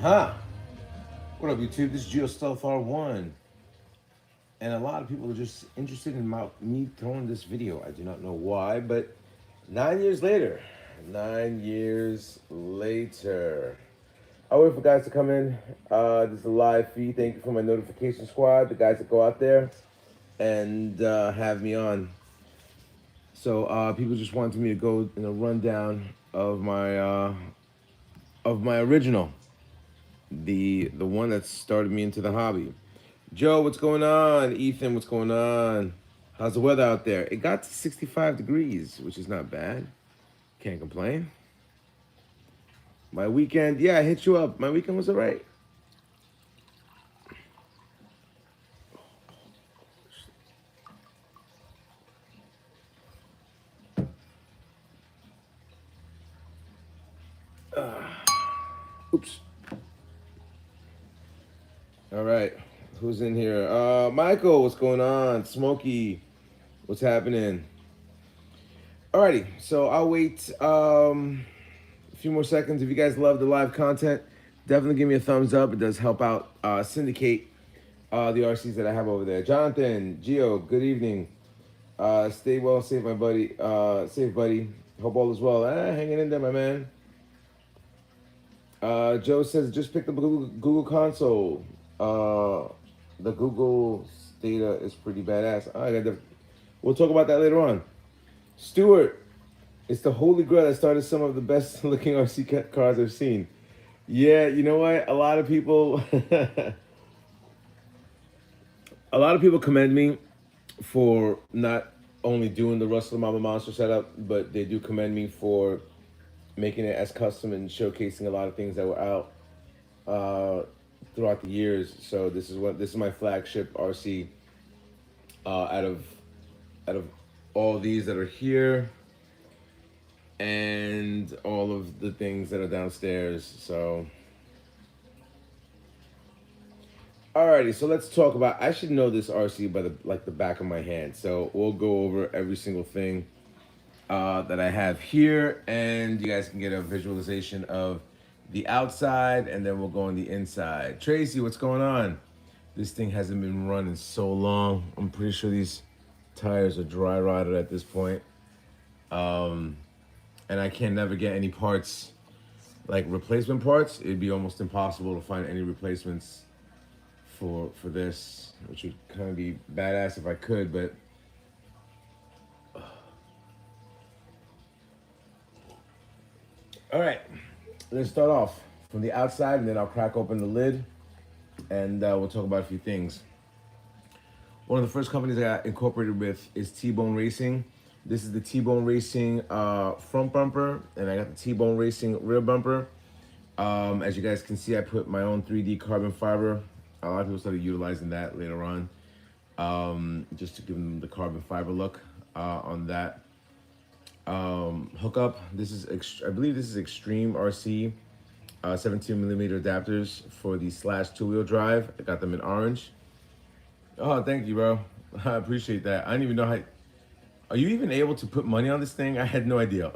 What up, YouTube? This is GeoStealth R1, and a lot of people are just interested in me throwing this video. I do not know why, but 9 years later, 9 years later, I wait for guys to come in. This is a live feed. Thank you for my notification squad, the guys that go out there and have me on. So people just wanted me to go in a rundown of my original. The one that started me into the hobby. Joe, what's going on? Ethan, what's going on? How's the weather out there? It got to 65 degrees, which is not bad. Can't complain. My weekend, yeah, I hit you up. My weekend was all right. Oops. All right, who's in here? Michael, what's going on? Smokey, what's happening? Alrighty, so I'll wait a few more seconds. If you guys love the live content, definitely give me a thumbs up. It does help out syndicate the RCs that I have over there. Jonathan, Gio, good evening. Stay well, safe, my buddy. Safe, buddy. Hope all is well. Hanging in there, my man. Joe says just picked up a Google console. The Google Stata is pretty badass. We'll talk about that later on. Stuart, it's the holy grail that started some of the best looking RC cars I've seen. Yeah, you know what? A lot of people commend me for not only doing the Rustler Mamba Monster setup, but they do commend me for making it as custom and showcasing a lot of things that were out throughout the years. So this is my flagship RC out of all these that are here and all of the things that are downstairs. So alrighty, so let's talk about, I should know this RC by the back of my hand. So we'll go over every single thing that I have here, and you guys can get a visualization of the outside, and then we'll go on the inside. Tracy, what's going on? This thing hasn't been running so long. I'm pretty sure these tires are dry rotted at this point. And I can never get any parts, like replacement parts. It'd be almost impossible to find any replacements for this, which would kind of be badass if I could, but all right, let's start off from the outside, and then I'll crack open the lid, and we'll talk about a few things. One of the first companies I got incorporated with is T-Bone Racing. This is the T-Bone Racing front bumper, and I got the T-Bone Racing rear bumper. As you guys can see, I put my own 3D carbon fiber. A lot of people started utilizing that later on, just to give them the carbon fiber look on that. Hookup. This is I believe this is Extreme RC 17mm adapters for the Slash 2-wheel drive. I got them in orange. Oh, thank you, bro. I appreciate that. I didn't even know how. Are you even able to put money on this thing? I had no idea.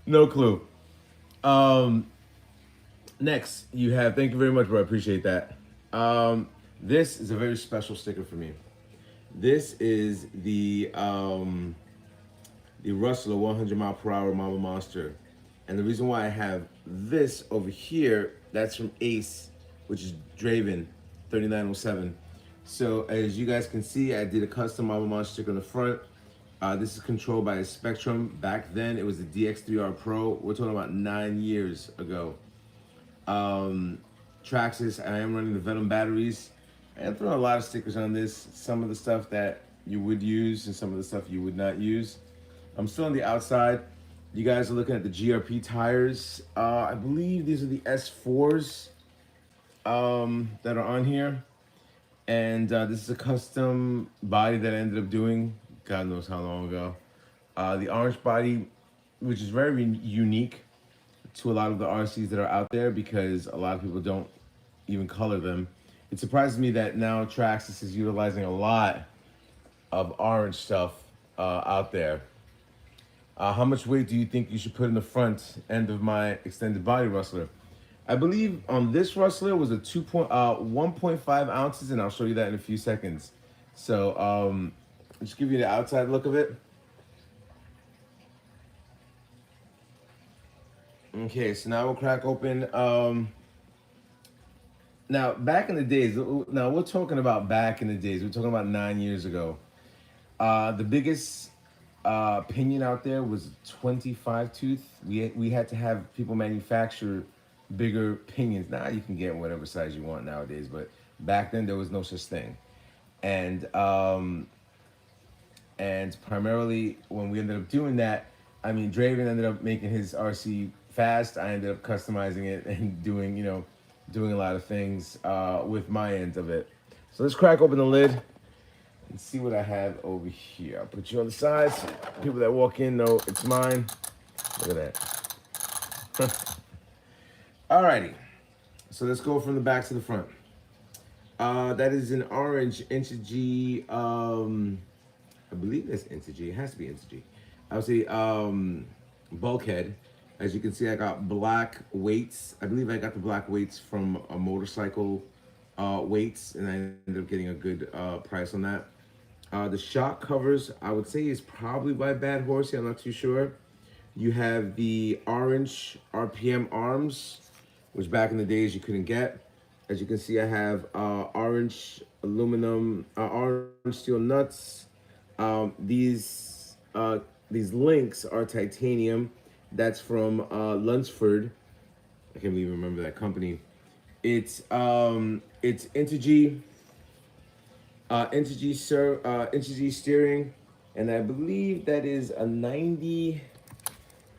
No clue. Next, you have. Thank you very much, bro. I appreciate that. This is a very special sticker for me. This is the Rustler 100-mile-per-hour Mamba Monster. And the reason why I have this over here, that's from Ace, which is Draven 3907. So as you guys can see, I did a custom Mamba Monster sticker on the front. This is controlled by a Spectrum. Back then, it was the DX3R Pro. We're talking about 9 years ago. Traxxas, I am running the Venom batteries. I'm throwing a lot of stickers on this. Some of the stuff that you would use and some of the stuff you would not use. I'm still on the outside. You guys are looking at the GRP tires. I believe these are the S4s that are on here. And this is a custom body that I ended up doing, God knows how long ago. The orange body, which is very unique to a lot of the RCs that are out there because a lot of people don't even color them. It surprises me that now Traxxas is utilizing a lot of orange stuff out there. How much weight do you think you should put in the front end of my extended body Rustler? I believe on this Rustler was a 1.5 ounces, and I'll show you that in a few seconds. So just give you the outside look of it. Okay, so now we'll crack open. Now, back in the days, now we're talking about back in the days, we're talking about 9 years ago. The biggest pinion out there was 25 tooth. We had to have people manufacture bigger pinions. Now you can get whatever size you want nowadays, but back then there was no such thing. And primarily when we ended up doing that, I mean, Draven ended up making his RC fast. I ended up customizing it and doing, doing a lot of things with my end of it. So let's crack open the lid and see what I have over here. I'll put you on the side so people that walk in know it's mine. Look at that. Alrighty, so let's go from the back to the front. That is an orange Integy, I believe that's Integy, it has to be Integy. I would say bulkhead. As you can see, I got black weights. I believe I got the black weights from a motorcycle weights, and I ended up getting a good price on that. The shock covers, I would say, is probably by Bad Horsey. I'm not too sure. You have the orange RPM arms, which back in the days you couldn't get. As you can see, I have orange aluminum, orange steel nuts. These links are titanium. That's from Lunsford. I can't even remember that company. It's Integy. Integy steering, and I believe that is a 90.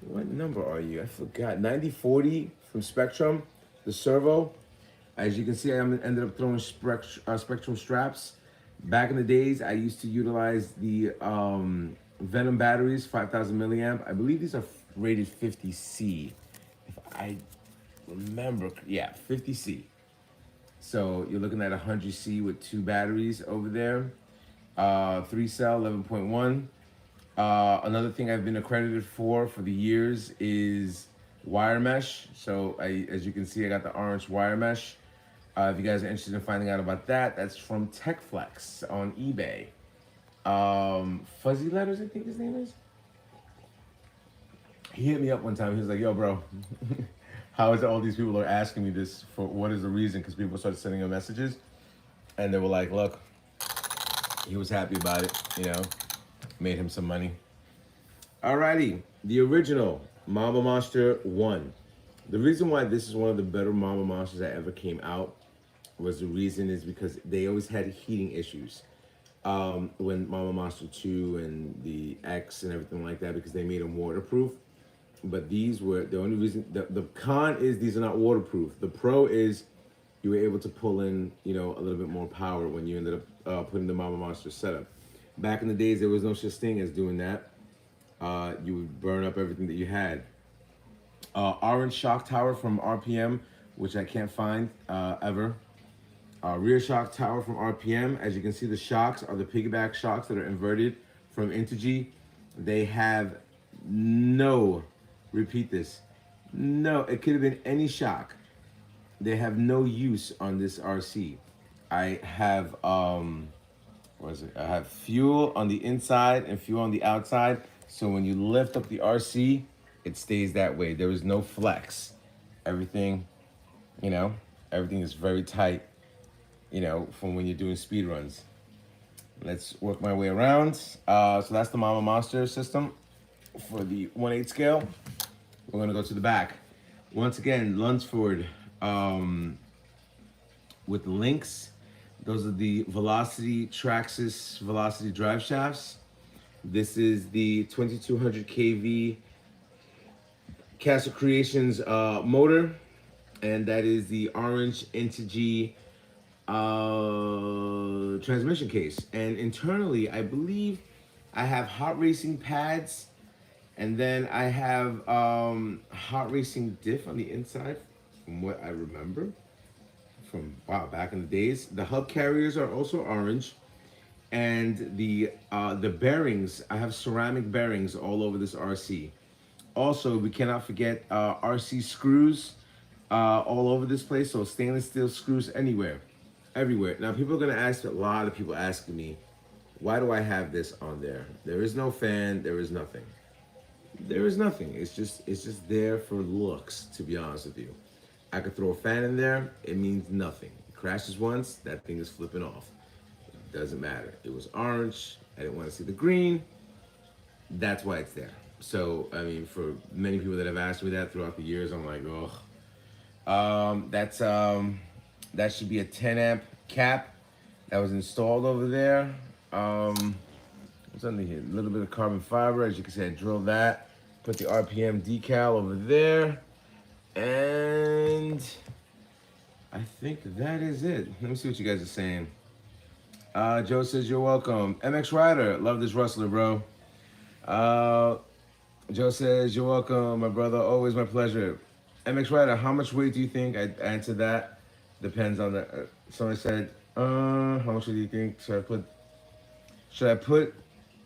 What number are you? I forgot. 9040 from Spectrum, the servo. As you can see, I ended up throwing Spectrum straps. Back in the days, I used to utilize the Venom batteries, 5,000 milliamp. I believe these are rated 50C, if I remember. Yeah, 50C. So you're looking at 100C with 2 batteries over there. 3 cell, 11.1. Another thing I've been accredited for the years is wire mesh. So as you can see, I got the orange wire mesh. If you guys are interested in finding out about that, that's from TechFlex on eBay. Fuzzy Letters, I think his name is. He hit me up one time. He was like, yo, bro, how is it all these people are asking me this for? What is the reason? Because people started sending him messages, and they were like, look, he was happy about it, made him some money. Alrighty, the original Mamba Monster 1. The reason why this is one of the better Mamba Monsters that ever came out was because they always had heating issues when Mamba Monster 2 and the X and everything like that, because they made them waterproof. But these were the only reason. The con is these are not waterproof. The pro is you were able to pull in, a little bit more power when you ended up putting the Mamba Monster setup. Back in the days, there was no such thing as doing that. You would burn up everything that you had. Orange shock tower from RPM, which I can't find ever. Rear shock tower from RPM. As you can see, the shocks are the piggyback shocks that are inverted from Integy. They have no, repeat this, no, it could have been any shock. They have no use on this RC. I have, what is it? I have fuel on the inside and fuel on the outside. So when you lift up the RC, it stays that way. There is no flex. Everything, everything is very tight, from when you're doing speed runs. Let's work my way around. So that's the Mamba Monster system for the 1/8 scale. We're gonna go to the back. Once again, Lunsford with the links. Those are the Velocity Traxxas Velocity drive shafts. This is the 2200 kV Castle Creations motor, and that is the orange Integy transmission case. And internally, I believe I have hot racing pads, and then I have hot racing diff on the inside, from what I remember from back in the days. The hub carriers are also orange, And the bearings, I have ceramic bearings all over this RC. Also, we cannot forget RC screws all over this place. So stainless steel screws anywhere, everywhere. Now people are gonna ask, a lot of people asking me, why do I have this on there? There is no fan. There is nothing. There is nothing. It's just there for looks. To be honest with you, I could throw a fan in there. It means nothing. It crashes once. That thing is flipping off. Doesn't matter. It was orange. I didn't want to see the green. That's why it's there. So, I mean, for many people that have asked me that throughout the years, I'm like, oh, that should be a 10 amp cap that was installed over there. What's under here? A little bit of carbon fiber. As you can see, I drilled that. Put the RPM decal over there. And I think that is it. Let me see what you guys are saying. Joe says, you're welcome. MX Rider, love this Rustler, bro. Joe says, you're welcome, my brother. Always my pleasure. MX Rider, how much weight do you think? I answered that. Depends on the. Someone said, how much do you think? Should I put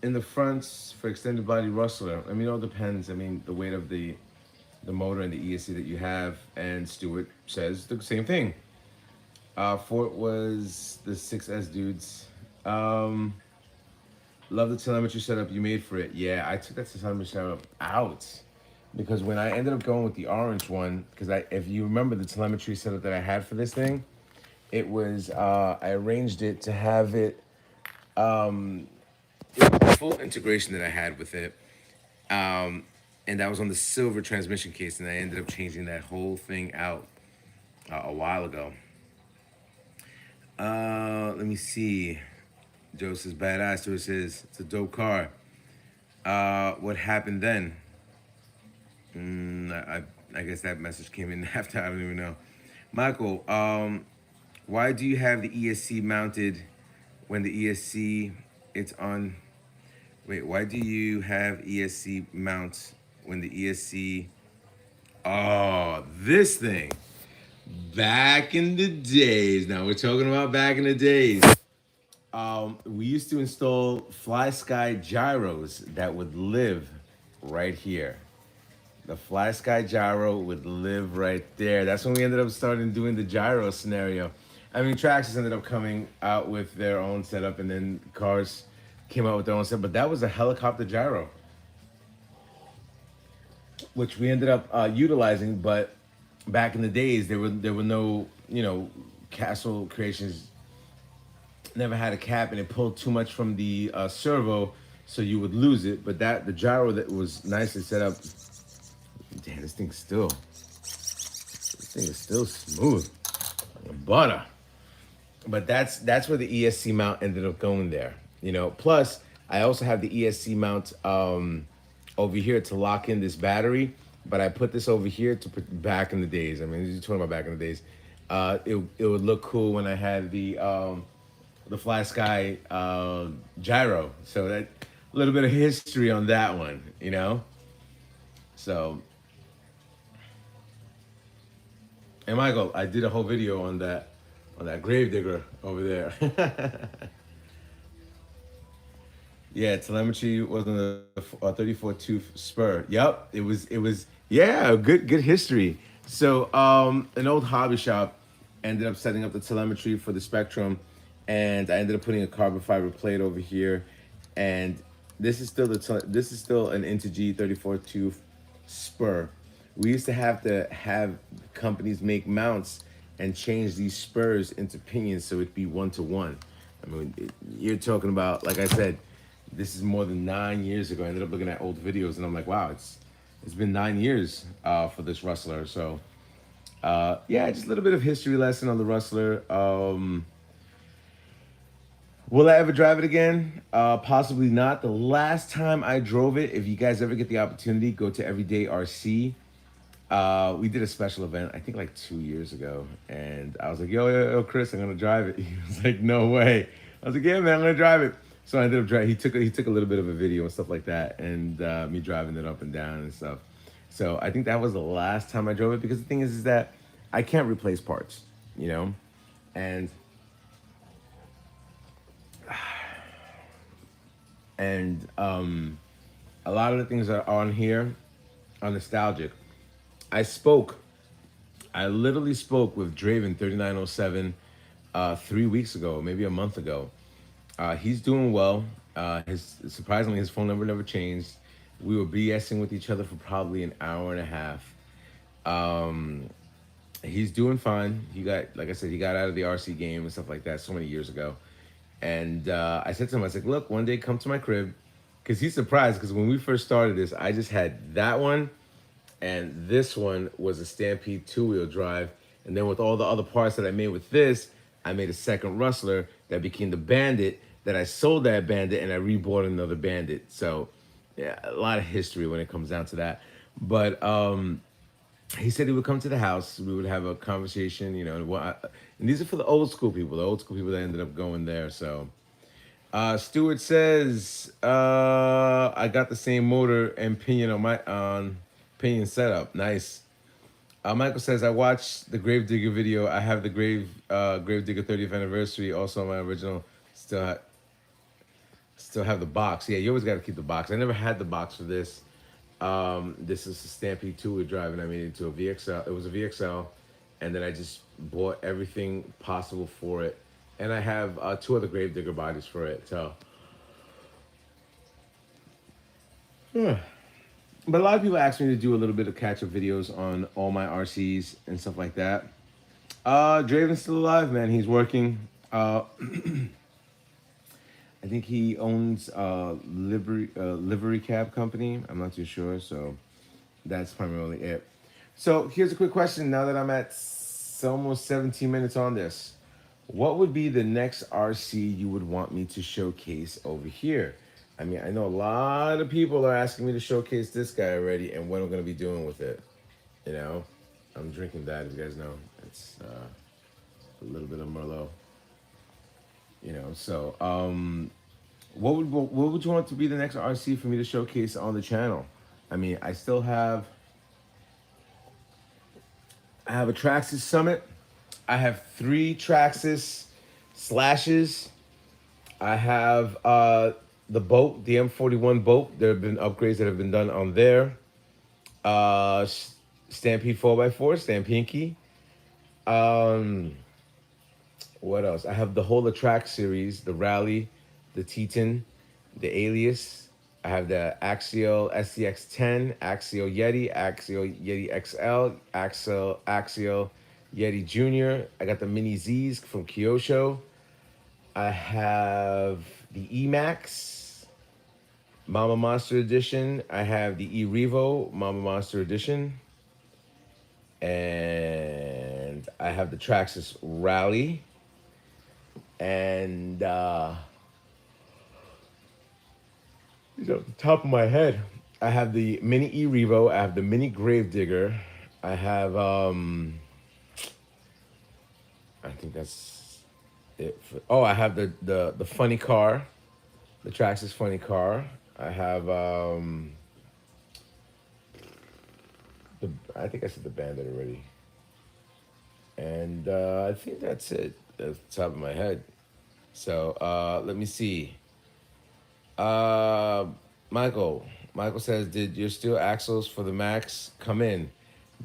in the fronts for extended body Rustler? I mean, it all depends. I mean, the weight of the motor and the ESC that you have. And Stuart says the same thing. Fort was the 6S dudes. Love the telemetry setup you made for it. Yeah, I took that telemetry setup out because when I ended up going with the orange one, because if you remember the telemetry setup that I had for this thing, it was I arranged it to have it the full integration that I had with it, and that was on the silver transmission case, and I ended up changing that whole thing out a while ago. Let me see. Joe says badass. Joe says it's a dope car. What happened then? I guess that message came in after. I don't even know. Michael, why do you have the ESC mounted when the ESC it's on? Wait, why do you have ESC mounts when the ESC? Oh, this thing. Back in the days. Now we're talking about back in the days. We used to install fly sky gyros that would live right here. The fly sky gyro would live right there. That's when we ended up starting doing the gyro scenario. I mean, Traxxas ended up coming out with their own setup, and then cars came out with their own setup. But that was a helicopter gyro, which we ended up utilizing. But back in the days, there were no, Castle Creations never had a cap, and it pulled too much from the servo, so you would lose it. But the gyro that was nicely set up. Damn, this thing is still smooth, like butter. But that's where the ESC mount ended up going there. Plus I also have the ESC mount over here to lock in this battery. But I put this over here to put back in the days. I mean, you're talking about back in the days. It would look cool when I had the Fly Sky gyro. So that a little bit of history on that one, So, and Michael, I did a whole video on that gravedigger over there. Yeah, telemetry was on the 34 tooth spur. Yep, it was. Yeah, good history. So, an old hobby shop ended up setting up the telemetry for the Spectrum, and I ended up putting a carbon fiber plate over here, and this is still an Integy 34 tooth spur. We used to have companies make mounts and change these spurs into pinions so it'd be 1-to-1. I mean, you're talking about, like I said, this is more than 9 years ago. I ended up looking at old videos, and I'm like, wow, it's been 9 years for this Rustler. So, yeah, just a little bit of history lesson on the Rustler. Will I ever drive it again? Possibly not. The last time I drove it, if you guys ever get the opportunity, go to Everyday RC. We did a special event, I think like 2 years ago, and I was like, yo, Chris, I'm gonna drive it. He was like, no way. I was like, yeah, man, I'm gonna drive it. So I ended up driving. He took a little bit of a video and stuff like that, and me driving it up and down and stuff. So I think that was the last time I drove it, because the thing is that I can't replace parts, and And a lot of the things that are on here are nostalgic. I spoke, I literally spoke with Draven 3907 3 weeks ago, maybe a month ago. He's doing well. His surprisingly, his phone number never changed. We were BSing with each other for probably an hour and a half. Um, he's doing fine. He got, like I said, he got out of the RC game and stuff like that so many years ago. And I said to him, I said, look, one day come to my crib, because he's surprised. Because when we first started this, I just had that one, and this one was a Stampede 2-wheel drive. And then with all the other parts that I made with this, I made a second Rustler that became the Bandit. That I sold that Bandit and I rebought another Bandit. So yeah, a lot of history when it comes down to that. But he said he would come to the house. We would have a conversation, you know. And these are for the old school people that ended up going there. So Stuart says, I got the same motor and pinion on pinion setup. Nice. Michael says, I watched the Gravedigger video. I have the Gravedigger 30th anniversary. Also, my original still have the box. Yeah, you always got to keep the box. I never had the box for this. This is a Stampede 2-wheel drive, and I made it into a VXL. It was a VXL, and then I just bought everything possible for it. And I have 2 other Gravedigger bodies for it. So, yeah. But a lot of people ask me to do a little bit of catch-up videos on all my RCs and stuff like that. Draven's still alive, man. He's working. I think he owns a livery cab company. I'm not too sure, so that's primarily it. So here's a quick question. Now that I'm at almost 17 minutes on this, what would be the next RC you would want me to showcase over here? I mean, I know a lot of people are asking me to showcase this guy already and what I'm going to be doing with it. You know, I'm drinking that, as you guys know. It's a little bit of Merlot. You know, so what would you want to be the next RC for me to showcase on the channel? I mean, I have a Traxxas Summit. I have 3 Traxxas Slashes. I have the boat, the M41 boat. There have been upgrades that have been done on there. Stampede 4x4, Stampinky. What else? I have the whole Attract series, the Rally, the Teton, the Alias. I have the Axial SCX10, Axial Yeti, Axial Yeti XL, Axial Yeti Junior. I got the Mini Z's from Kyosho. I have the Emax Mama Monster Edition. I have the E-Revo Mama Monster Edition. And I have the Traxxas Rally. And you know, the top of my head, I have the Mini E-Revo. I have the Mini Gravedigger. I have I think that's it. I have the funny car, the Traxxas funny car. I have I think I said the Bandit already. And I think that's it at the top of my head. So let me see. Michael says, did your steel axles for the Max come in?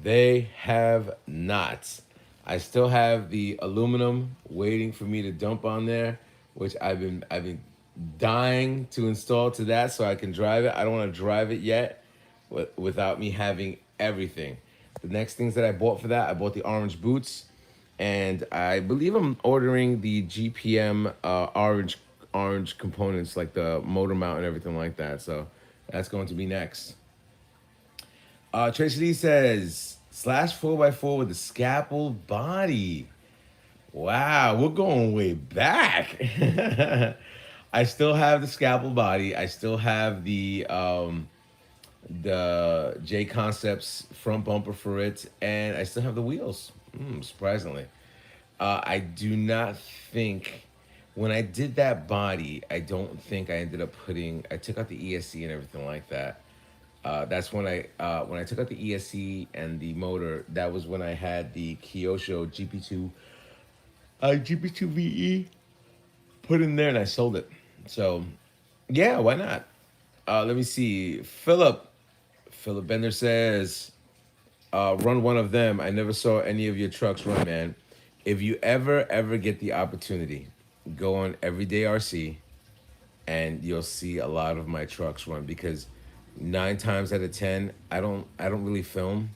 They have not. I still have the aluminum waiting for me to dump on there, which I've been dying to install to that so I can drive it. I don't want to drive it yet without me having everything. The next things that I bought for that, I bought the orange boots, and I believe I'm ordering the GPM orange components, like the motor mount and everything like that. So that's going to be next. Tracy Lee says, slash 4x4 with the scaffold body. Wow, we're going way back. I still have the scaffold body. I still have the J Concepts front bumper for it, and I still have the wheels, surprisingly. I do not think, when I did that body, I don't think I ended up I took out the ESC and everything like that. That's when I took out the ESC and the motor. That was when I had the Kyosho GP2 VE put in there, and I sold it. So Yeah, why not? Let me see. Philip Bender says, run one of them. I never saw any of your trucks run, man. If you ever get the opportunity, go on Everyday RC and you'll see a lot of my trucks run because 9 times out of 10, I don't really film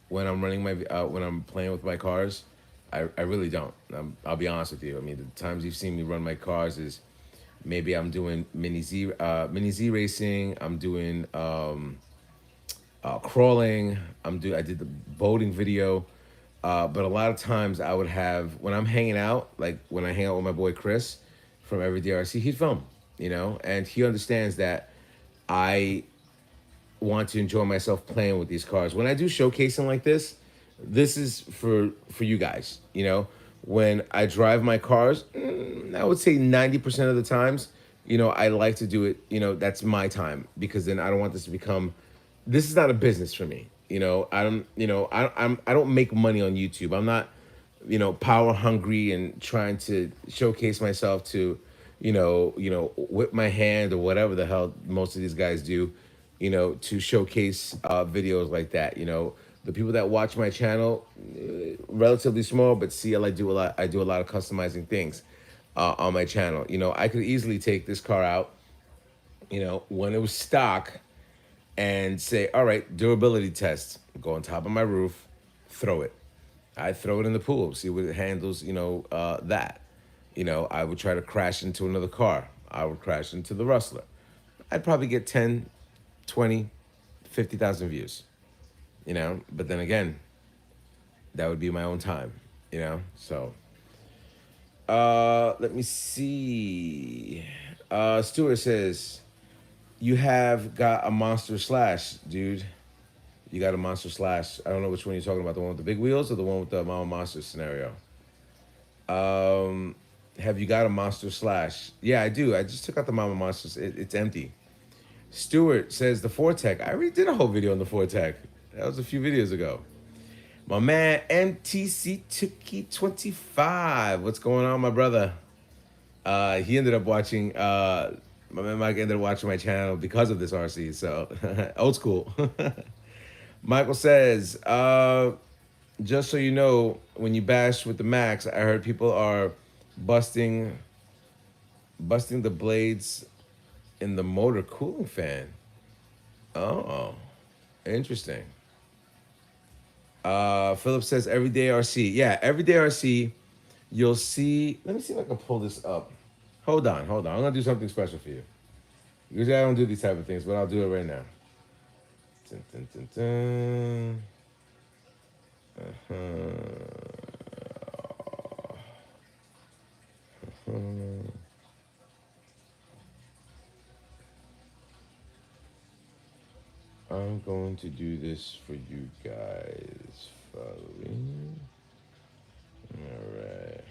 when I'm running my when I'm playing with my cars. I really don't. I'll be honest with you. I mean, the times you've seen me run my cars is maybe I'm doing mini Z racing. I'm doing crawling. I did the boating video. But a lot of times I would have when I'm hanging out, like when I hang out with my boy Chris from Everyday RC, he'd film, and he understands that I want to enjoy myself playing with these cars. When I do showcasing like this is for you guys. When I drive my cars, I would say 90% of the times, I like to do it. That's my time because then I don't want this to become. This is not a business for me. I don't. I don't make money on YouTube. I'm not, power hungry and trying to showcase myself to, whip my hand or whatever the hell most of these guys do, to showcase videos like that. The people that watch my channel, relatively small, but see, I do a lot. I do a lot of customizing things on my channel. I could easily take this car out, when it was stock, and say, all right, durability test. Go on top of my roof, throw it. I throw it in the pool, see what it handles. That. I would try to crash into another car. I would crash into the Rustler. I'd probably get 10, 20, 50,000 views. But then again, that would be my own time. So let me see. Stuart says, you have got a monster slash, dude. You got a monster slash. I don't know which one you're talking about. The one with the big wheels or the one with the Mama Monster scenario? Have you got a monster slash? Yeah, I do. I just took out the Mama Monsters. It's empty. Stuart says the Fortec. I already did a whole video on the Fortec. That was a few videos ago. My man MTC Tookie 25. What's going on, my brother? He ended up watching. My man Mike ended up watching my channel because of this RC. So old school. Michael says, just so you know, when you bash with the Max, I heard people are busting the blades in the motor cooling fan. Oh, interesting. Philip says Everyday RC. Yeah, Everyday RC. You'll see. Let me see if I can pull this up. Hold on. I'm gonna do something special for you. Usually I don't do these type of things, but I'll do it right now. Dun, dun, dun, dun. I'm going to do this for you guys. Following. All right.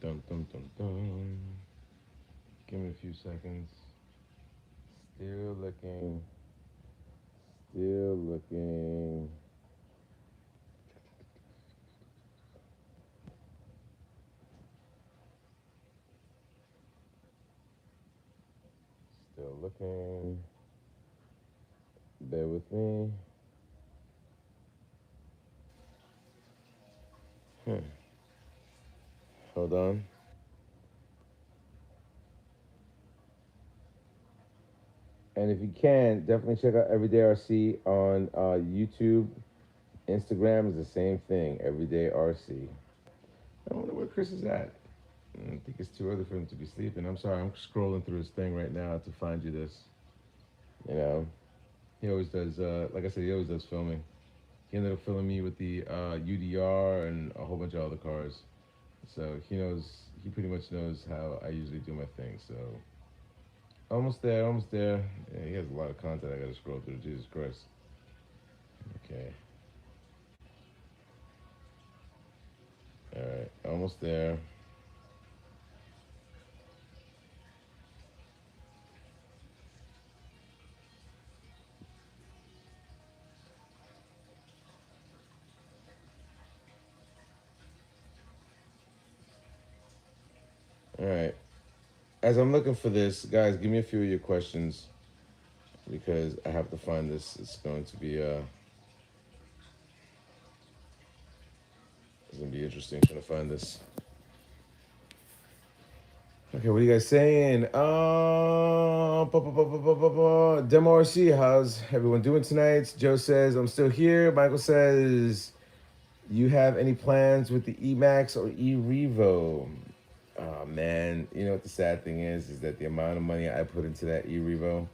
Dun, dun, dun, dun. Give me a few seconds. Still looking. Still looking. Still looking. Bear with me. Hold on. And if you can, definitely check out Everyday RC on YouTube. Instagram is the same thing, Everyday RC. I wonder where Chris is at. I think it's too early for him to be sleeping. I'm sorry, I'm scrolling through his thing right now to find you this. He always does, like I said, he always does filming. He ended up filming me with the UDR and a whole bunch of other cars. So he pretty much knows how I usually do my thing. So almost there. Yeah, he has a lot of content I gotta scroll through, Jesus Christ. Okay. All right, almost there. All right. As I'm looking for this, guys, give me a few of your questions because I have to find this. It's going to be interesting trying to find this. Okay, what are you guys saying? Demo RC, how's everyone doing tonight? Joe says, I'm still here. Michael says, you have any plans with the Emax or E-Revo? Oh, man. You know what the sad thing is that the amount of money I put into that E-Revo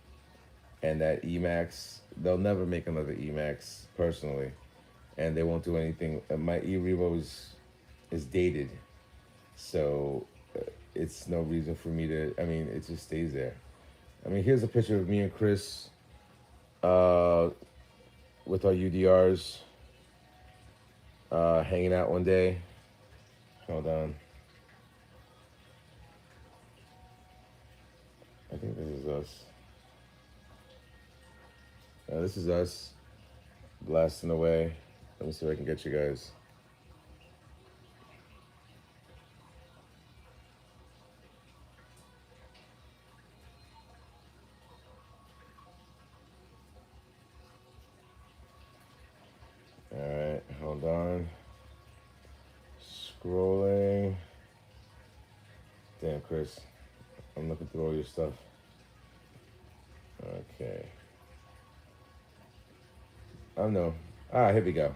and that Emax, they'll never make another Emax personally. And they won't do anything. My E-Revo is dated. So it's no reason for me to, I mean, it just stays there. I mean, here's a picture of me and Chris with our UDRs hanging out one day. Hold on. I think this is us. This is us blasting away. Let me see if I can get you guys. All right, hold on. Scrolling. Damn, Chris. I'm looking through all your stuff. Okay. Oh, no. Here we go.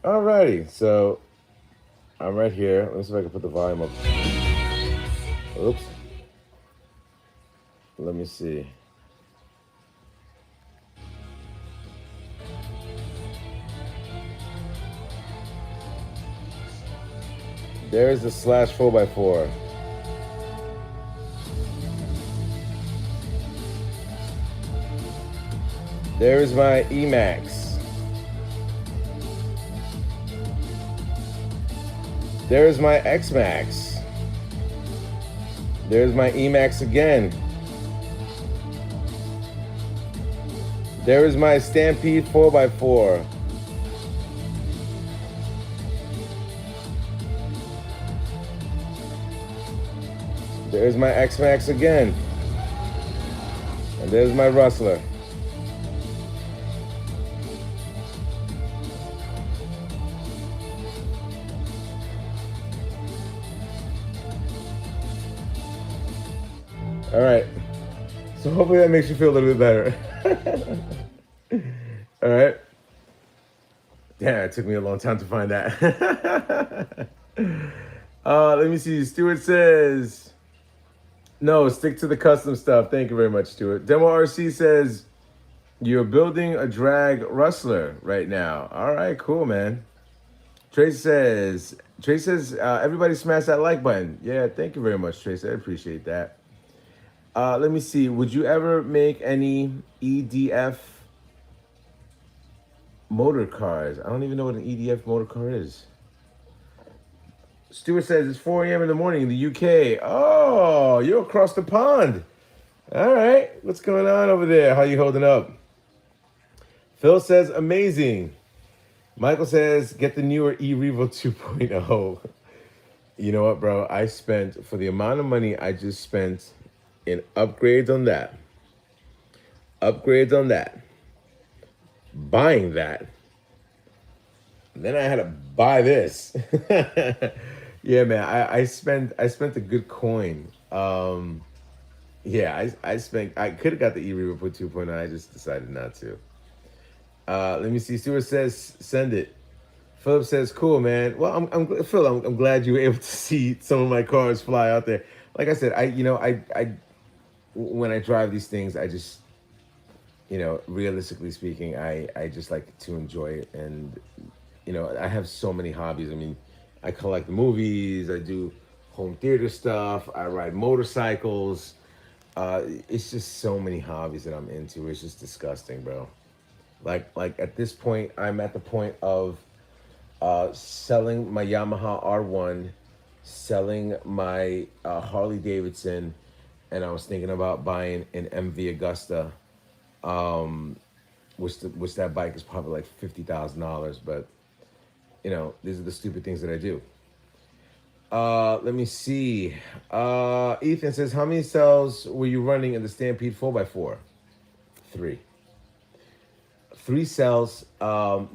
Alrighty, so I'm right here. Let me see if I can put the volume up. Oops. Let me see. There's the slash 4x4. There's my Emax. There's my X-Max. There's my Emax again. There is my Stampede 4x4. There's my X-Max again. And there's my Rustler. All right. So hopefully that makes you feel a little bit better. All right. Damn, it took me a long time to find that. Let me see. Stuart says, no, stick to the custom stuff. Thank you very much, Stuart. Demo RC says, you're building a drag Rustler right now. All right, cool, man. Trace says, everybody smash that like button. Yeah, thank you very much, Trace. I appreciate that. Let me see. Would you ever make any EDF motor cars? I don't even know what an EDF motor car is. Stuart says it's 4 a.m. in the morning in the UK. Oh, you're across the pond. All right. What's going on over there? How you holding up? Phil says amazing. Michael says get the newer E-Revo 2.0. You know what, bro? I spent, for the amount of money I just spent in upgrades on that, buying that, then I had to buy this. Yeah, man, I spent a good coin. Yeah, I could have got the E-Revo 2.0. I just decided not to. Let me see. Stuart says send it. Philip says cool, man. Well, I'm glad you were able to see some of my cars fly out there. Like I said, I when I drive these things, I just, realistically speaking, I just like to enjoy it. And, I have so many hobbies. I mean, I collect movies, I do home theater stuff, I ride motorcycles. It's just so many hobbies that I'm into. It's just disgusting, bro. Like at this point, I'm at the point of selling my Yamaha R1, selling my Harley Davidson, and I was thinking about buying an MV Augusta, which that bike is probably like $50,000. But these are the stupid things that I do. Let me see. Ethan says, how many cells were you running in the Stampede 4x4? 3. 3 cells.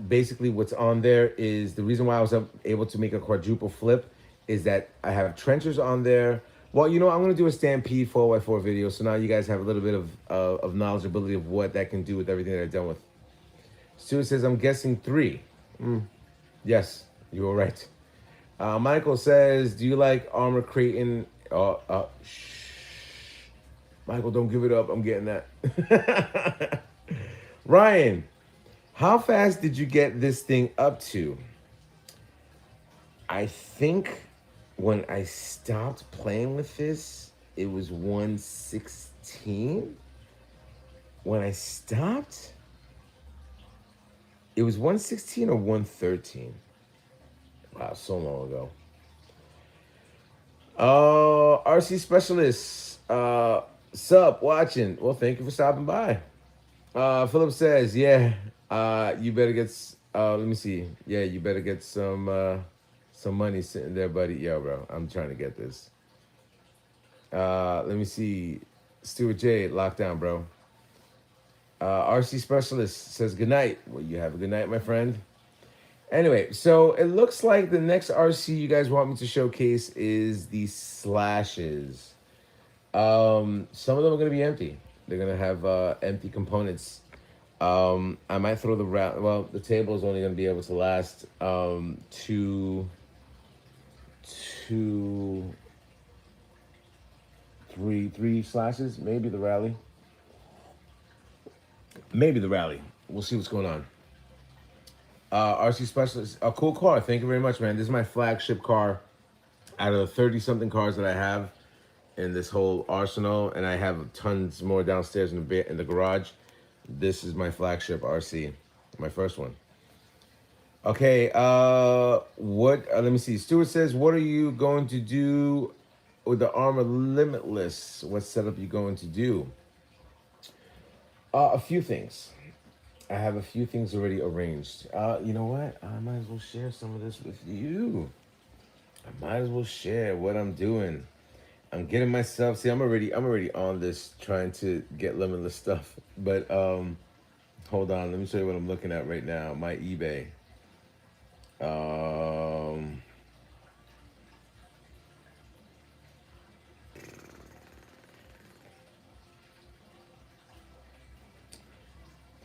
Basically, what's on there is the reason why I was able to make a quadruple flip is that I have trenchers on there. Well, you know, I'm gonna do a Stampede 4x4 video, so now you guys have a little bit of knowledgeability of what that can do with everything that I've done with. Stuart says, I'm guessing 3. Yes, you were right. Michael says, do you like Armor Creighton? Michael, don't give it up. I'm getting that. Ryan, how fast did you get this thing up to? I think when I stopped playing with this, it was 116. When I stopped, it was 116 or 113. Wow, so long ago. RC Specialist, sup, watching. Well, thank you for stopping by. Philip says, yeah, you better get, let me see. Yeah, you better get some money sitting there, buddy. Yo, bro, I'm trying to get this. Let me see. Stuart J, lockdown, bro. RC Specialist says, good night. Well, you have a good night, my friend. Anyway, so it looks like the next RC you guys want me to showcase is the slashes. Some of them are going to be empty. They're going to have empty components. I might throw the table is only going to be able to last three slashes, maybe the rally. We'll see what's going on. RC Specialist, a cool car. Thank you very much, man. This is my flagship car out of the 30-something cars that I have in this whole arsenal, and I have tons more downstairs in the garage. This is my flagship RC, my first one. Okay, let me see. Stuart says, what are you going to do with the Arma Limitless? What setup you going to do? A few things. I have a few things already arranged. You know what? I might as well share some of this with you. I might as well share what I'm doing. I'm getting myself. See, I'm already on this trying to get limitless stuff. But hold on. Let me show you what I'm looking at right now. My eBay.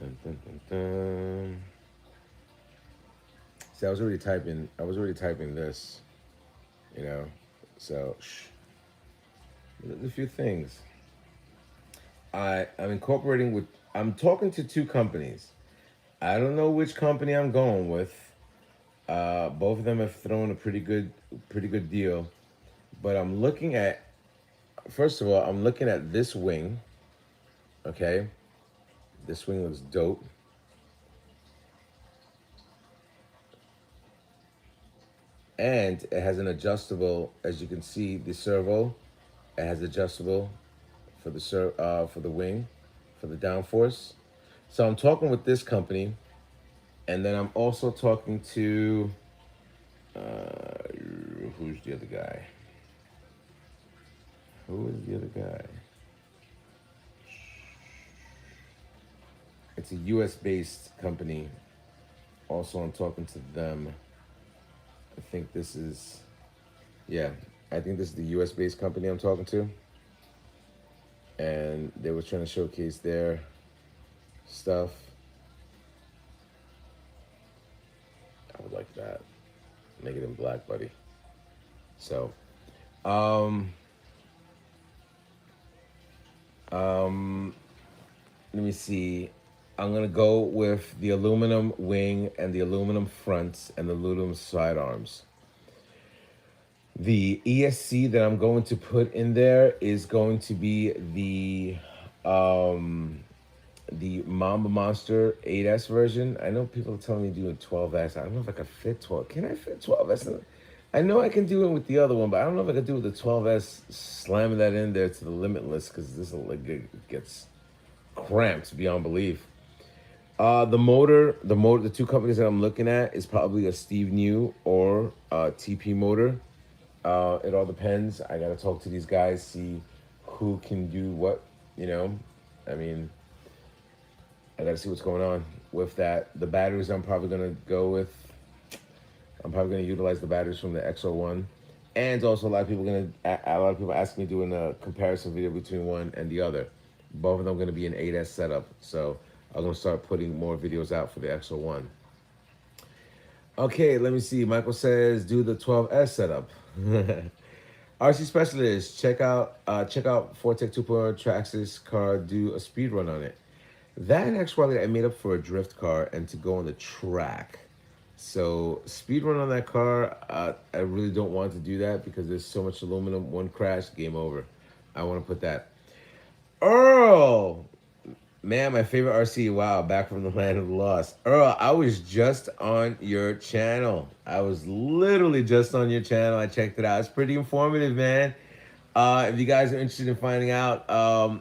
Dun, dun, dun, dun. See, I was already typing this, you know. So, there's a few things. I'm incorporating with. I'm talking to 2 companies. I don't know which company I'm going with. Both of them have thrown a pretty good deal. But I'm looking at. First of all, I'm looking at this wing. Okay. This wing looks dope. And it has an adjustable, as you can see, the servo. It has adjustable for the wing, for the downforce. So I'm talking with this company, and then I'm also talking to who's the other guy? Who is the other guy? It's a US-based company. Also, I'm talking to them. I think this is the US-based company I'm talking to. And they were trying to showcase their stuff. I would like that. Make it in black, buddy. So, let me see. I'm gonna go with the aluminum wing and the aluminum fronts and the aluminum sidearms. The ESC that I'm going to put in there is going to be the Mamba Monster 8S version. I know people are telling me to do a 12S. I don't know if I can fit 12. Can I fit 12S? I know I can do it with the other one, but I don't know if I can do it with the 12S, slamming that in there to the Limitless, because this gets cramped beyond belief. The 2 companies that I'm looking at is probably a Steve New or TP motor. It all depends. I gotta talk to these guys, see who can do what. You know, I mean, I gotta see what's going on with that. The batteries, I'm probably gonna go with. I'm probably gonna utilize the batteries from the XO1, and also a lot of people asking me doing a comparison video between one and the other. Both of them gonna be an 8S setup, so I'm gonna start putting more videos out for the XO1. Okay, let me see. Michael says do the 12S setup. RC specialist, check out Fortec 2.0 Traxxas car. Do a speed run on it. That actually I made up for a drift car and to go on the track. So speed run on that car, I really don't want to do that because there's so much aluminum. One crash, game over. I want to put that. Earl, man, my favorite RC. Wow, back from the land of the lost. Earl, I was just on your channel. I was literally just on your channel. I checked it out. It's pretty informative, man. If you guys are interested in finding out,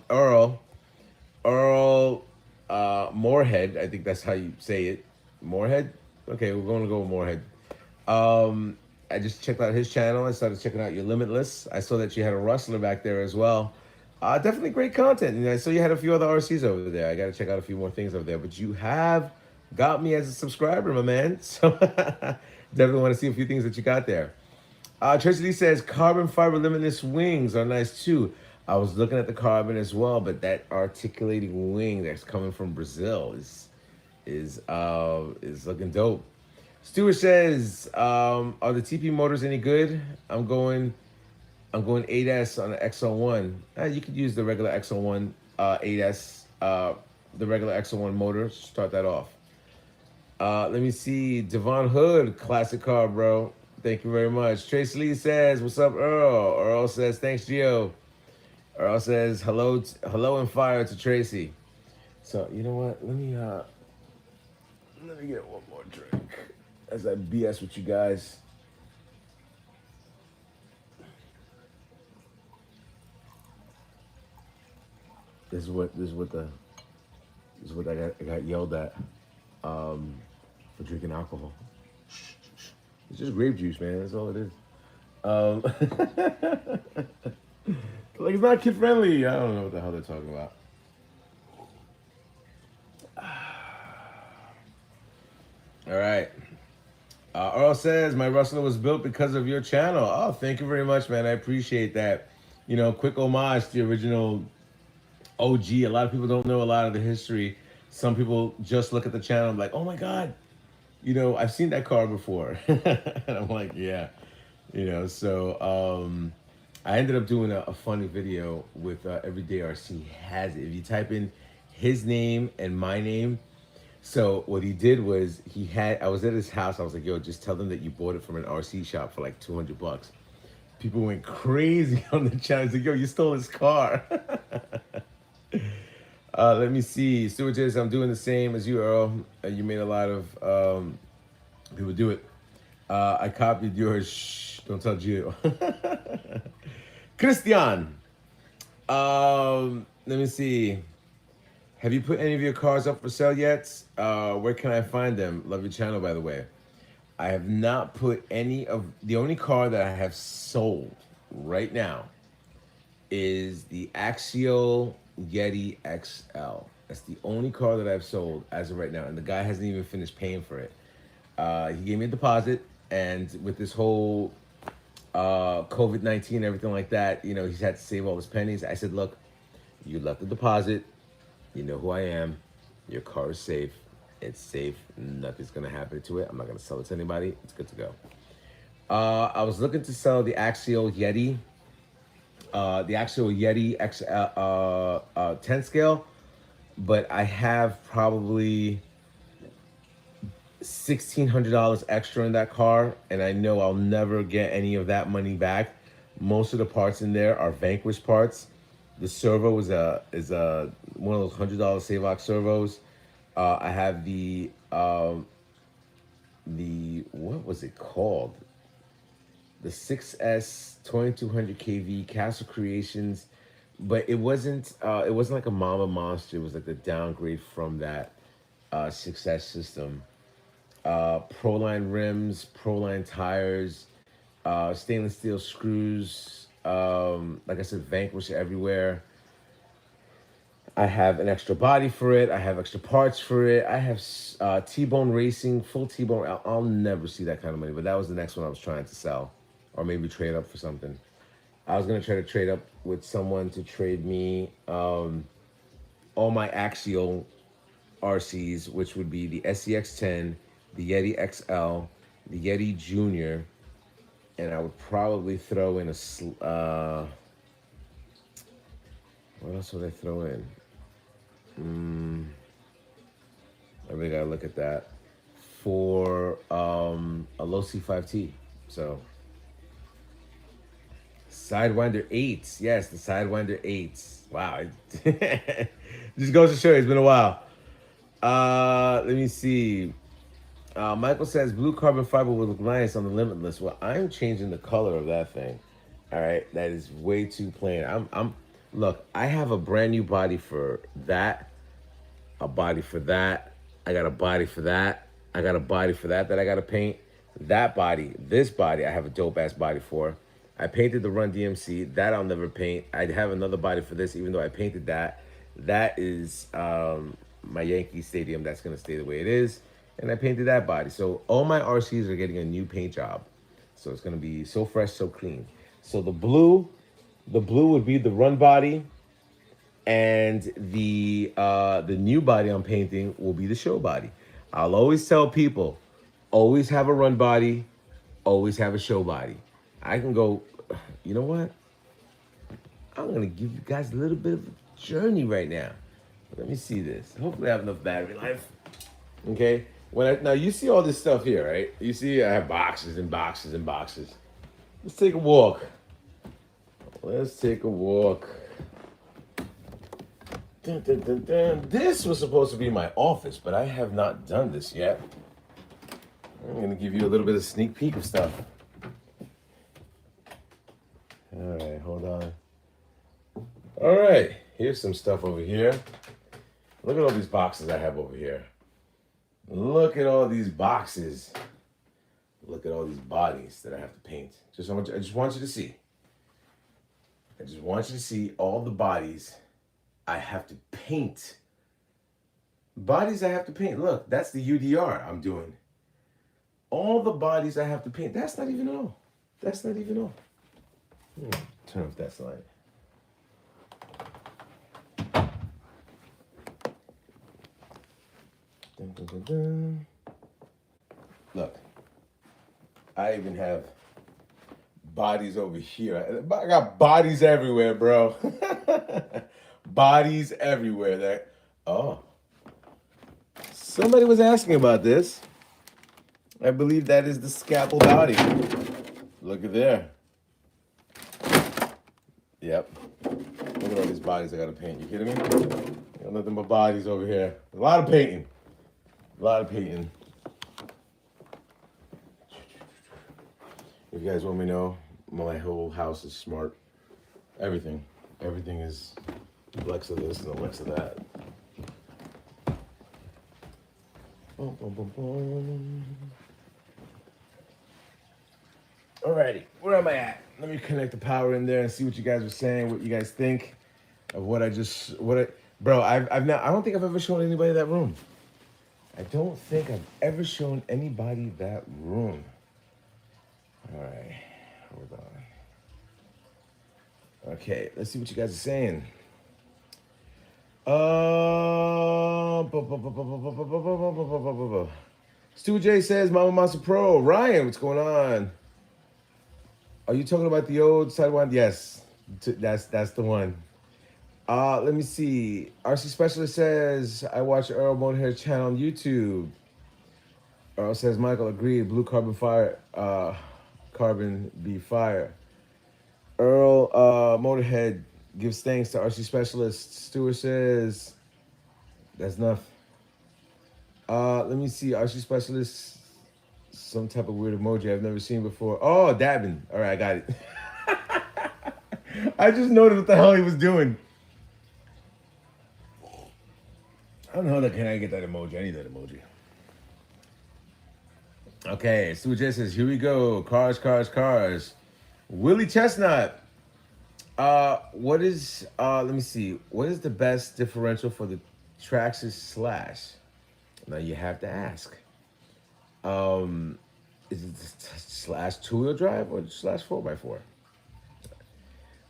Earl Moorhead, I think that's how you say it. Moorhead? Okay, we're going to go with Moorhead. I just checked out his channel. I started checking out your Limitless. I saw that you had a Rustler back there as well. Definitely great content. And I saw you had a few other RCs over there. I got to check out a few more things over there. But you have got me as a subscriber, my man. So definitely want to see a few things that you got there. Tracy Lee says carbon fiber limitless wings are nice too. I was looking at the carbon as well, but that articulating wing that's coming from Brazil is looking dope. Stewart says, are the TP motors any good? I'm going 8S on the XO1. You could use the regular XO1 8S, the regular XO1 motor. Start that off. Let me see. Devon Hood, classic car, bro. Thank you very much. Trace Lee says, what's up, Earl? Earl says, thanks, Gio. Earl says, hello and fire to Tracy. So, you know what? Let me get one more drink as I BS with you guys. This is what I got yelled at for drinking alcohol. It's just grape juice, man. That's all it is. Like, it's not kid friendly. I don't know what the hell they're talking about. All right. Earl says, my Rustler was built because of your channel. Oh, thank you very much, man. I appreciate that. You know, quick homage to the original OG. A lot of people don't know a lot of the history. Some people just look at the channel and like, oh my God, you know, I've seen that car before. And I'm like, yeah, you know, so I ended up doing a funny video with Everyday RC Has It. If you type in his name and my name, so what he did was I was at his house. I was like, yo, just tell them that you bought it from an RC shop for like $200. People went crazy on the channel. He's like, yo, you stole his car. Let me see. Stuart says, I'm doing the same as you, Earl. You made a lot of people do it. I copied yours. Shh, don't tell Gio. Christian. Let me see. Have you put any of your cars up for sale yet? Where can I find them? Love your channel, by the way. I have not put the only car that I have sold right now is the Axial Yeti XL. That's the only car that I've sold as of right now. And the guy hasn't even finished paying for it. He gave me a deposit, and with this whole COVID-19 and everything like that, you know, he's had to save all his pennies. I said, look, you left the deposit. You know who I am. Your car is safe. It's safe. Nothing's going to happen to it. I'm not going to sell it to anybody. It's good to go. I was looking to sell the Axial Yeti. The Axial Yeti XL 10 scale. But I have probably $1,600 extra in that car. And I know I'll never get any of that money back. Most of the parts in there are Vanquish parts. The servo is one of those $100 Savox servos. I have the what was it called? The 6S 2200 kV Castle Creations, but it wasn't like a Mamba Monster. It was like the downgrade from that 6S system. Proline rims, Proline tires. Stainless steel screws. Like I said, Vanquish everywhere. I have an extra body for it. I have extra parts for it. I have T-Bone Racing, full T-Bone. I'll never see that kind of money, but that was the next one I was trying to sell, or maybe trade up for something. I was gonna try to trade up with someone to trade me all my Axial RCs, which would be the SEX10, the Yeti XL, the Yeti Junior, and I would probably throw in a what else would I throw in? I really gotta look at that for a low C5T. So Sidewinder 8s, yes, the Sidewinder 8s. Wow, just goes to show you, it's been a while. Let me see. Michael says blue carbon fiber would look nice on the Limitless. Well, I'm changing the color of that thing. All right, that is way too plain. Look, I have a brand new body for that, a body for that. I got a body for that. I got a body for that I got to paint. That body, this body, I have a dope ass body for. I painted the Run DMC. That I'll never paint. I'd have another body for this, even though I painted that. That is my Yankee Stadium. That's gonna stay the way it is. And I painted that body. So all my RCs are getting a new paint job. So it's gonna be so fresh, so clean. So the blue would be the Run body, and the new body I'm painting will be the show body. I'll always tell people, always have a Run body, always have a show body. I can go, you know what? I'm gonna give you guys a little bit of a journey right now. Let me see this. Hopefully I have enough battery life. Okay. Now you see all this stuff here, right? You see I have boxes and boxes and boxes. Let's take a walk. Let's take a walk. Dun, dun, dun, dun. This was supposed to be my office, but I have not done this yet. I'm gonna give you a little bit of sneak peek of stuff. All right, hold on. All right, here's some stuff over here. Look at all these boxes I have over here. Look at all these boxes. Look at all these bodies that I have to paint. I just want you to see. I just want you to see all the bodies I have to paint. Bodies I have to paint. Look, that's the UDR I'm doing. All the bodies I have to paint. That's not even all. That's not even all. Turn off that slide. Dun, dun, dun, dun. Look, I even have bodies over here. I got bodies everywhere, bro. Bodies everywhere. Oh, somebody was asking about this. I believe that is the scalpel body. Look at there. Yep. Look at all these bodies I gotta paint. You kidding me? Got nothing but bodies over here. A lot of painting. A lot of painting. If you guys want me to know, my whole house is smart. Everything. Everything is Alexa this and Alexa that. Boom, boom, boom, boom. Alrighty, where am I at? Let me connect the power in there and see what you guys are saying, what you guys think of what I bro, I don't think I've ever shown anybody that room. I don't think I've ever shown anybody that room. All right, hold on. Okay, let's see what you guys are saying. Stu J says, Mama Monster Pro. Ryan, what's going on? Are you talking about the old Sidewinder? Yes, that's the one. Let me see. RC Specialist says, I watch Earl Motorhead's channel on YouTube. Earl says, Michael, agreed. Blue carbon fire, carbon be fire. Earl Motorhead gives thanks to RC Specialist. Stewart says, that's enough. Let me see. RC Specialist, some type of weird emoji I've never seen before. Oh, dabbing. All right, I got it. I just noticed what the hell he was doing. I don't know how can I get that emoji. I need that emoji. Okay, Sue J says, here we go. Cars, cars, cars. Willie Chestnut. What is let me see. What is the best differential for the Traxxas Slash? Now you have to ask. Um is it slash two-wheel drive or slash 4x4?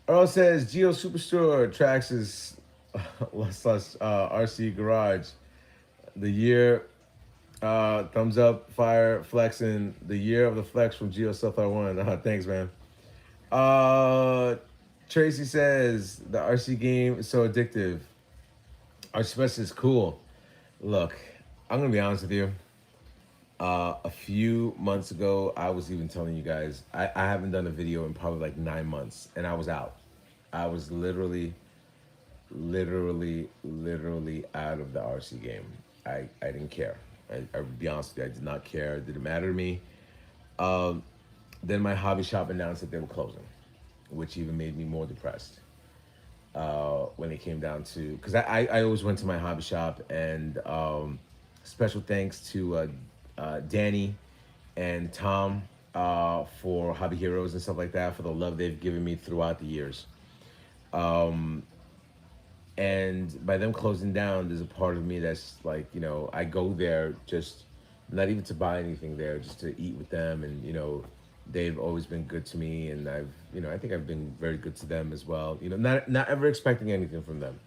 Earl says Geo Superstore Traxxas RC Garage. The year thumbs up, fire, flexing. The year of the flex from Geo Stealth R1. Thanks, man. Tracy says the RC game is so addictive. Our special is cool. Look, I'm gonna be honest with you. A few months ago, I was even telling you guys I haven't done a video in probably like 9 months, and I was out. I was literally out of the RC game. I didn't care. I would be honest with you, I did not care. It didn't matter to me. Then my hobby shop announced that they were closing, which even made me more depressed. When it came down to, because I always went to my hobby shop, and special thanks to Danny and Tom for Hobby Heroes and stuff like that, for the love they've given me throughout the years. And by them closing down, there's a part of me that's like, I go there just not even to buy anything there, just to eat with them. And, they've always been good to me. And I think I've been very good to them as well. Not ever expecting anything from them.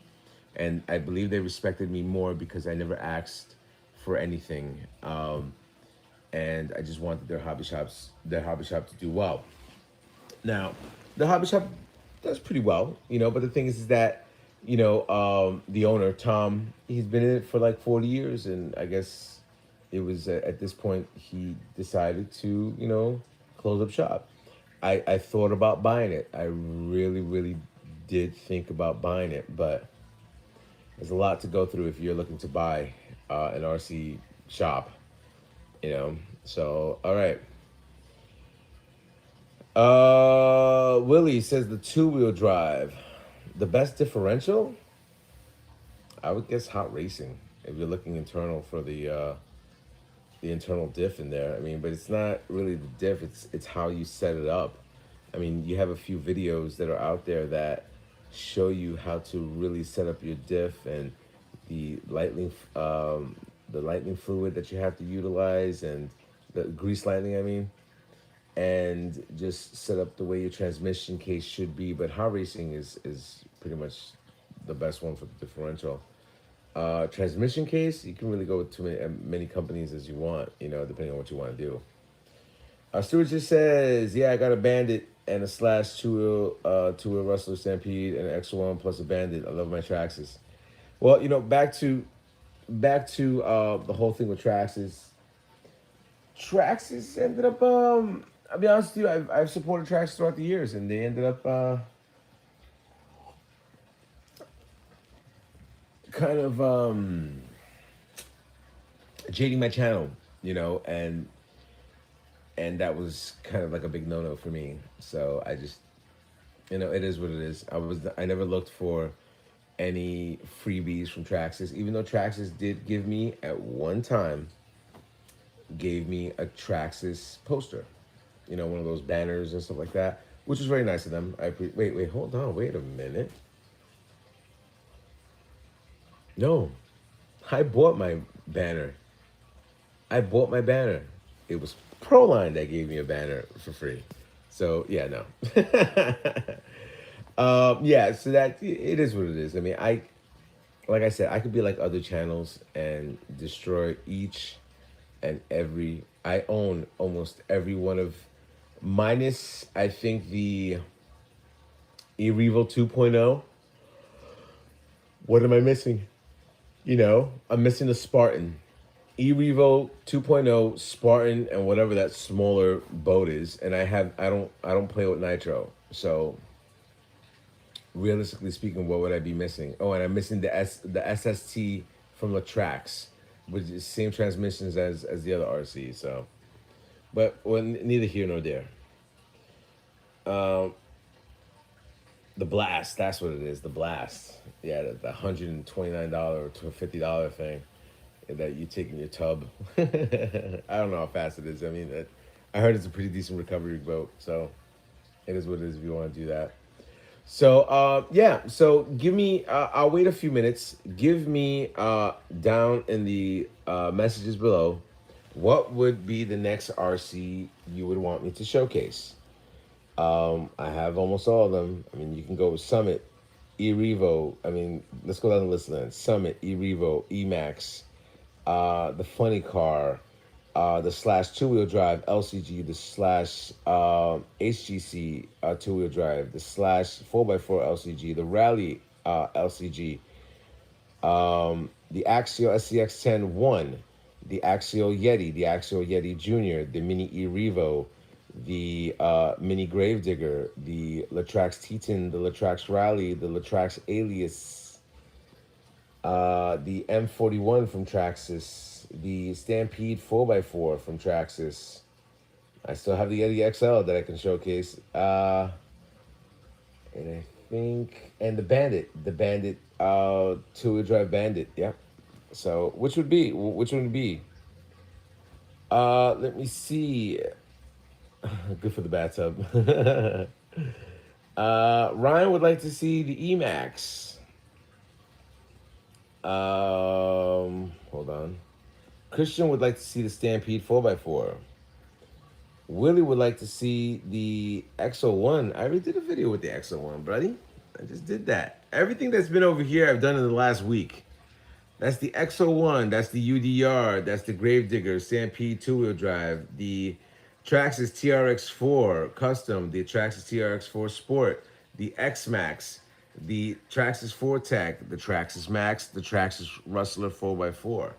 And I believe they respected me more because I never asked for anything. And I just wanted their hobby shop to do well. Now, the hobby shop does pretty well, but the thing is that, the owner, Tom, he's been in it for like 40 years. And I guess it was at this point he decided to, close up shop. I thought about buying it. I really did think about buying it, but there's a lot to go through if you're looking to buy an RC shop, So, all right. Willie says the two-wheel drive. The best differential? I would guess hot racing. If you're looking internal for the internal diff in there. I mean, but it's not really the diff. It's how you set it up. I mean, you have a few videos that are out there that show you how to really set up your diff, and the lightning fluid that you have to utilize, and the grease lightning, I mean, and just set up the way your transmission case should be. But hot racing is pretty much the best one for the differential. Transmission case, you can really go with many companies as you want, depending on what you want to do. Stuart just says, yeah, I got a Bandit and a slash two-wheel Rustler Stampede and an X1 plus a Bandit. I love my Traxxas. Well, back to the whole thing with Traxxas. Traxxas ended up, I'll be honest with you, I've supported Traxxas throughout the years, and they ended up kind of jading my channel, and that was kind of like a big no-no for me. So I just, it is what it is. I never looked for any freebies from Traxxas, even though Traxxas did give me at one time, gave me a Traxxas poster, one of those banners and stuff like that, which was very nice of them. Wait, hold on, wait a minute. No, I bought my banner. It was Proline that gave me a banner for free. So yeah, no. Yeah, so that it is what it is. I mean, like I said, I could be like other channels and destroy each and every. I own almost every one of, minus I think the eRevo 2.0. What am I missing? I'm missing the Spartan. eRevo 2.0, Spartan, and whatever that smaller boat is. And I don't play with nitro. So realistically speaking, what would I be missing? Oh, and I'm missing the SST from the Traxxas, which is same transmissions as the other RC. So, but neither here nor there. The Blast, that's what it is. The Blast, yeah, the $129 to $50 thing. that you take in your tub. I don't know how fast it is. I mean, I heard it's a pretty decent recovery boat, so it is what it is if you want to do that. So yeah, so give me. I'll wait a few minutes. Give me down in the messages below, what would be the next RC you would want me to showcase? I have almost all of them. I mean, you can go with Summit, E-Revo. I mean, let's go down the list then. Summit, E-Revo, E-Max, the Funny Car, the Slash two-wheel drive LCG, the Slash HGC two-wheel drive, the Slash 4x4 LCG, the Rally LCG, the Axial SCX-10-1, the Axial Yeti, the Axial Yeti Junior, the Mini E-Revo, the Mini Gravedigger, the Traxxas Teton, the Traxxas Rally, the Traxxas Alias, the M41 from Traxxas, the Stampede 4x4 from Traxxas. I still have the Yeti XL that I can showcase. And I think, and the Bandit, two-wheel drive Bandit, yeah. So, which one would it be? Let me see. Good for the bathtub. Ryan would like to see the Emax. Hold on. Christian would like to see the Stampede 4x4. Willie would like to see the XO1. I already did a video with the XO1, buddy. I just did that. Everything that's been over here, I've done in the last week. That's the XO1. That's the UDR. That's the Gravedigger, Stampede two-wheel drive. The Traxxas TRX4 Custom. The Traxxas TRX4 Sport. The X-Max. The Traxxas 4Tech. The Traxxas Max. The Traxxas Rustler 4x4.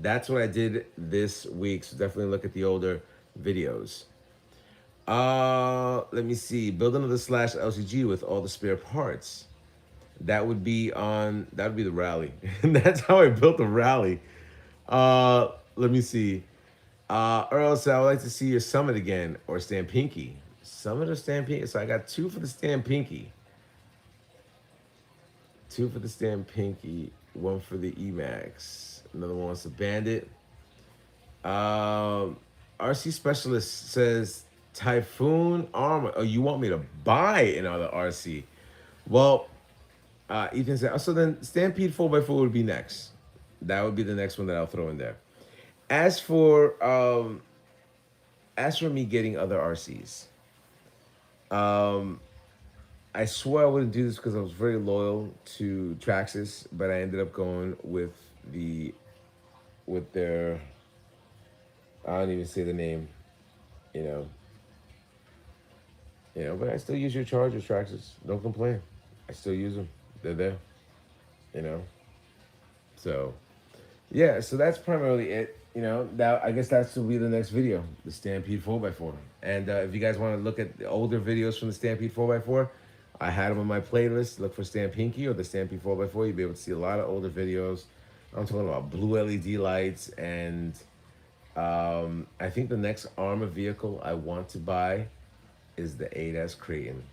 That's what I did this week. So definitely look at the older videos. Let me see. Build another Slash LCG with all the spare parts. That would be the Rally. And that's how I built the Rally. Let me see. Earl said, I would like to see your Summit again or Stampinky. Summit or Stampinky? So I got two for the Stampinky. Two for the Stampinky, one for the Emax. Another one wants a Bandit. RC Specialist says, Typhoon Armor. Oh, you want me to buy another RC? Well, Ethan said, oh, so then Stampede 4x4 would be next. That would be the next one that I'll throw in there. As for me getting other RCs, I swore I wouldn't do this because I was very loyal to Traxxas, but I ended up going with their, I don't even say the name, but I still use your chargers, Traxxas. Don't complain. I still use them. They're there, So, yeah, so that's primarily it. Now I guess that will be the next video, the Stampede 4x4. And if you guys want to look at the older videos from the Stampede 4x4, I had them on my playlist. Look for Stampinky or the Stampede 4x4. You'll be able to see a lot of older videos. I'm talking about blue LED lights. And I think the next Arma vehicle I want to buy is the 8S Creighton.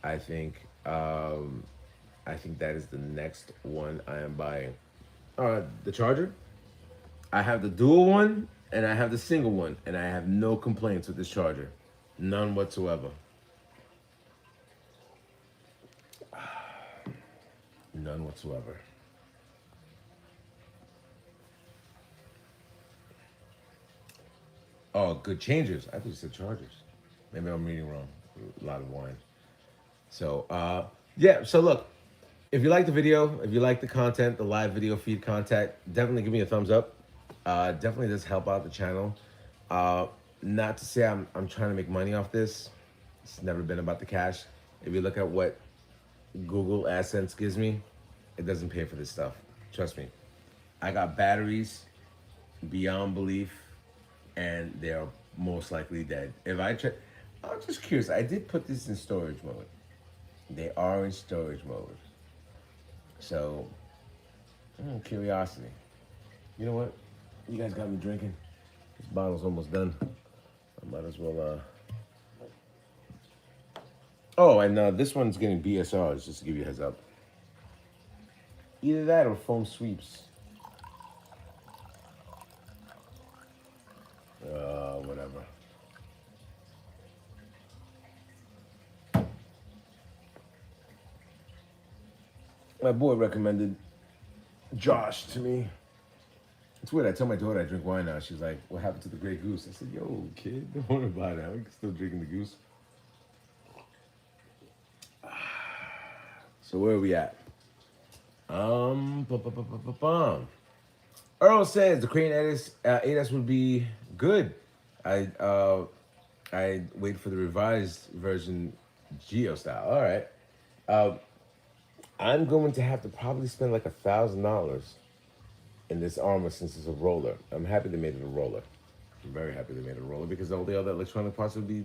I think that is the next one I am buying. The Charger. I have the dual one and I have the single one, and I have no complaints with this Charger, none whatsoever. None whatsoever. Oh, good changers. I thought you said Chargers. Maybe I'm reading wrong. A lot of wine. So, yeah. So look, if you like the video, if you like the content, the live video feed content, definitely give me a thumbs up. Definitely does help out the channel. Not to say I'm trying to make money off this. It's never been about the cash. If you look at what Google AdSense gives me, it doesn't pay for this stuff. Trust me. I got batteries beyond belief, and they're most likely dead. If I try, I'm just curious. I did put this in storage mode. They are in storage mode. So, curiosity. You know what? You guys got me drinking. This bottle's almost done. I might as well, Oh, and this one's getting BSRs, just to give you a heads up. Either that or foam sweeps. My boy recommended Josh to me. It's weird. I tell my daughter I drink wine now. She's like, "What happened to the Grey Goose?" I said, "Yo, kid, don't worry about it. I'm still drinking the goose." So where are we at? Earl says the Crane 8S would be good. I wait for the revised version, Geo style. All right. I'm going to have to probably spend like $1,000 in this Arma since it's a roller. I'm happy they made it a roller. I'm very happy they made it a roller because all the other electronic parts would be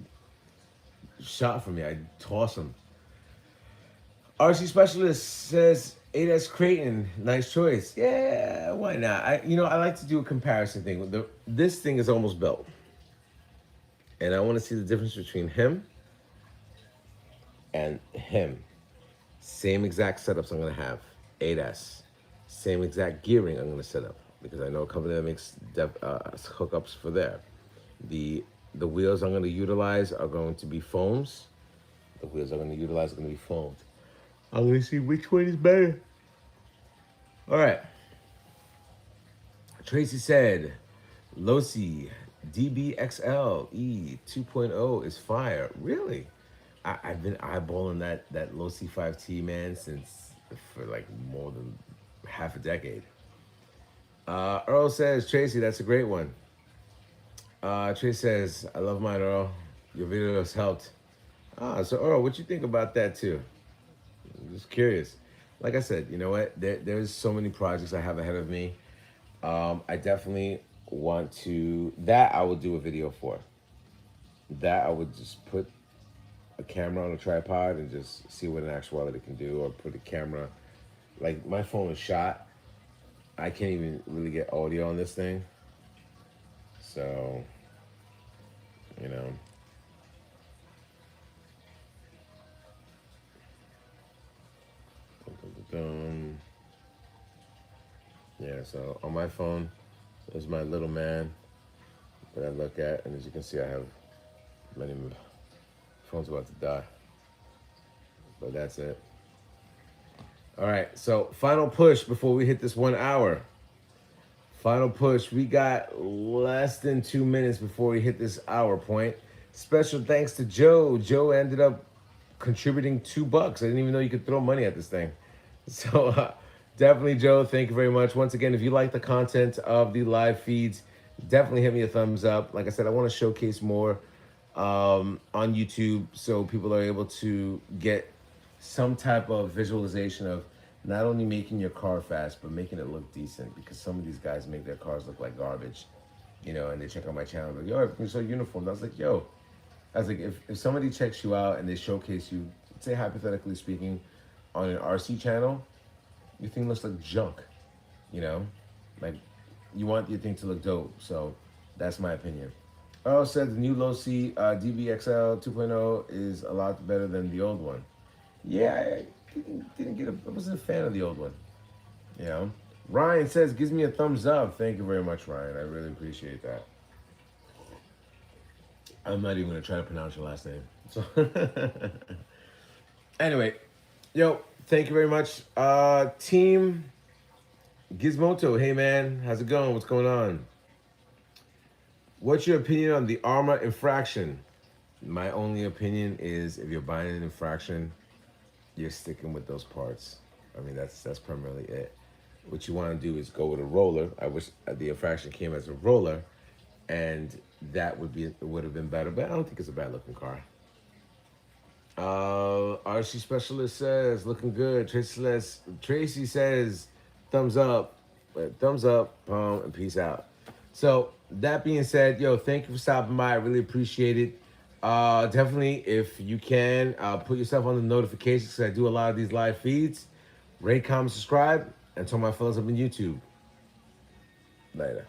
shot for me. I'd toss them. RC Specialist says 8S Creighton, nice choice. Yeah, why not? I like to do a comparison thing. This thing is almost built. And I want to see the difference between him and him. Same exact setups I'm going to have. 8S. Same exact gearing I'm going to set up. Because I know a company that makes hookups for there. The wheels I'm going to utilize are going to be foams. The wheels I'm going to utilize are going to be foamed. I'm going to see which one is better. All right. Tracy said, Losi DBXL E 2.0 is fire. Really? I've been eyeballing that Losi 5T, man, for like more than half a decade. Earl says, Tracy, that's a great one. Tracy says, I love mine, Earl. Your videos helped. So Earl, what you think about that too? I'm just curious. Like I said, you know what? There's so many projects I have ahead of me. I definitely want to, that I would do a video for. That I would just put a camera on a tripod and just see what in actuality can do, or put a camera, like my phone is shot. I can't even really get audio on this thing. So, you know. Yeah, so on my phone, there's my little man that I look at, and as you can see, I have many, phone's about to die, but that's it. All right, so final push before we hit this 1 hour. Final push, we got less than 2 minutes before we hit this hour point. Special thanks to Joe. Joe ended up contributing $2. I didn't even know you could throw money at this thing. So definitely, Joe, thank you very much. Once again, if you like the content of the live feeds, definitely hit me a thumbs up. Like I said, I want to showcase more on YouTube so people are able to get some type of visualization of not only making your car fast, but making it look decent, because some of these guys make their cars look like garbage, you know, and they check out my channel, like, yo, everything's so uniform. I was like, if somebody checks you out and they showcase you, say hypothetically speaking, on an RC channel, your thing looks like junk, you know? Like, you want your thing to look dope, so that's my opinion. Earl said the new Losi DBXL 2.0 is a lot better than the old one. Yeah, I wasn't a fan of the old one, you know? Ryan says, gives me a thumbs up. Thank you very much, Ryan. I really appreciate that. I'm not even gonna try to pronounce your last name. So anyway, yo, thank you very much. Team Gizmoto, hey man, how's it going? What's going on? What's your opinion on the Arma infraction? My only opinion is if you're buying an infraction, you're sticking with those parts. I mean, that's primarily it. What you want to do is go with a roller. I wish the infraction came as a roller, and that would have been better. But I don't think it's a bad looking car. RC Specialist says looking good. Tracy says thumbs up, and peace out. So that being said, yo, thank you for stopping by. I really appreciate it. Definitely, if you can, put yourself on the notifications, because I do a lot of these live feeds. Rate, comment, subscribe, and tell my fellas up on YouTube. Later.